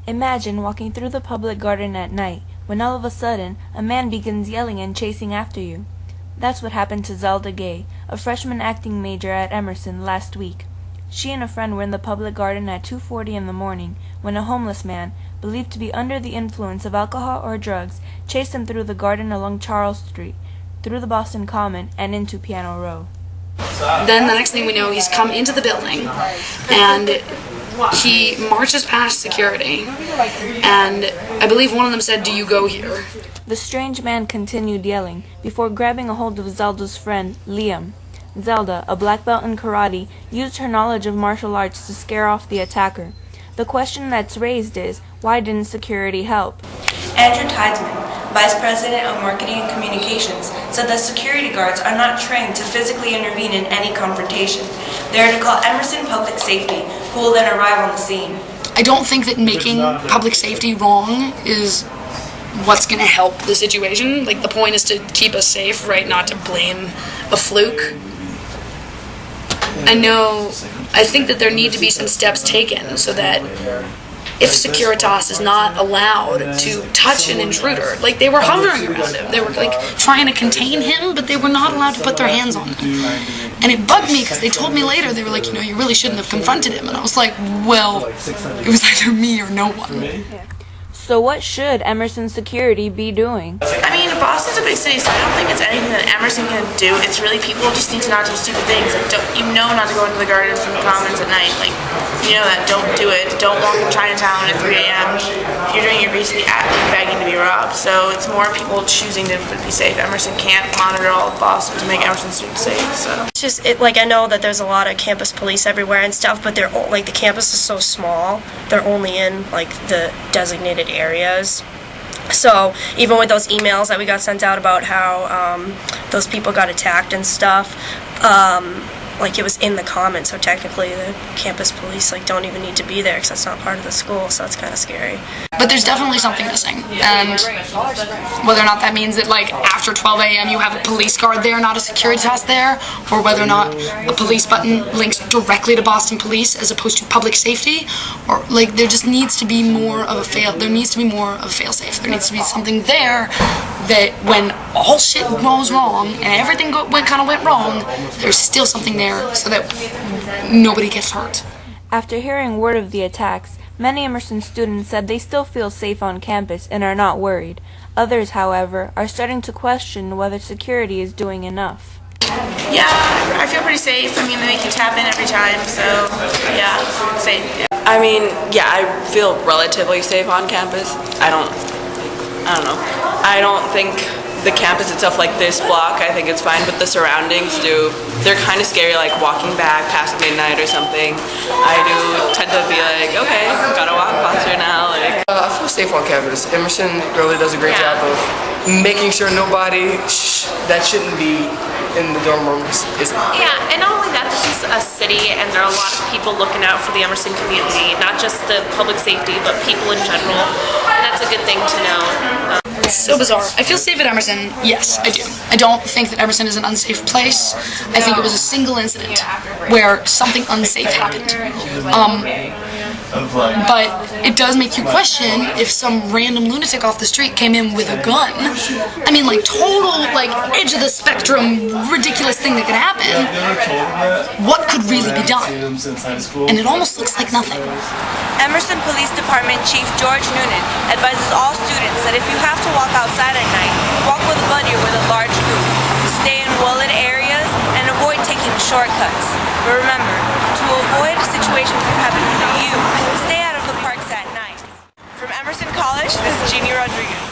Imagine walking through the public garden at night, when all of a sudden, a man begins yelling and chasing after you. That's what happened to Zelda Gay, a freshman acting major at Emerson, last week. She and a friend were in the public garden at 2:40 in the morning, when a homeless man, believed to be under the influence of alcohol or drugs, chased them through the garden along Charles Street, through the Boston Common, and into Piano Row. Then the next thing we know, he's come into the building, and he marches past security, and I believe one of them said, "Do you go here?" The strange man continued yelling, before grabbing a hold of Zelda's friend, Liam. Zelda, a black belt in karate, used her knowledge of martial arts to scare off the attacker. The question that's raised is, why didn't security help? Andrew Tidesman, Vice President of Marketing and Communications, said that security guards are not trained to physically intervene in any confrontation. They are to call Emerson Public Safety, who will then arrive on the scene. I don't think that making public safety wrong is what's going to help the situation. Like, the point is to keep us safe, right? Not to blame a fluke. I think that there need to be some steps taken so that if Securitas is not allowed to touch an intruder, like, they were hovering around him, they were like trying to contain him, but they were not allowed to put their hands on him. And it bugged me because they told me later, they were like, you really shouldn't have confronted him. And I was like, well, it was either me or no one. So what should Emerson security be doing? I mean, Boston's a big city, so I don't think it's anything that Emerson can do. It's really people just need to not do stupid things. Like, not to go into the gardens and the commons at night. Like, that. Don't do it. Don't walk in Chinatown at 3 a.m. You're basically begging to be robbed. So it's more people choosing to be safe. Emerson can't monitor all of Boston to make Emerson students safe. So it's just I know that there's a lot of campus police everywhere and stuff, but they're the campus is so small. They're only in the designated areas. So even with those emails that we got sent out about how those people got attacked and stuff, it was in the common, so technically the campus police don't even need to be there because that's not part of the school, so it's kind of scary. But there's definitely something missing, and whether or not that means that after 12 a.m. you have a police guard there, not a Securitas there, or whether or not a police button links directly to Boston Police as opposed to public safety, or there just needs to be more of a fail-safe. There needs to be something there that when all shit goes wrong and everything went wrong, there's still something there so that nobody gets hurt. After hearing word of the attacks, many Emerson students said they still feel safe on campus and are not worried. Others, however, are starting to question whether security is doing enough. Yeah, I feel pretty safe. I mean, they make you tap in every time, so yeah, safe. Yeah. I mean, yeah, I feel relatively safe on campus. I don't know. I don't think the campus itself, this block, I think it's fine, but the surroundings they're kind of scary, walking back past midnight or something. I do tend to be okay, gotta walk faster now. I feel safe on campus. Emerson really does a great job of making sure nobody that shouldn't be in the dorm rooms is. Yeah, and not only that, this is a city, and there are a lot of people looking out for the Emerson community, not just the public safety, but people in general, and that's a good thing to know. It's so bizarre. I feel safe at Emerson. Yes, I do. I don't think that Emerson is an unsafe place. I think it was a single incident where something unsafe happened. But it does make you question if some random lunatic off the street came in with a gun. I mean, total, edge of the spectrum, ridiculous thing that could happen. What could really be done? And it almost looks like nothing. Emerson Police Department Chief George Noonan advises all students that if you have to walk outside at night, walk with a buddy or with a large group. Stay in well-lit areas and avoid taking shortcuts. But remember, to avoid situations from happening to you, stay out of the parks at night. From Emerson College, this is Jeannie Rodriguez.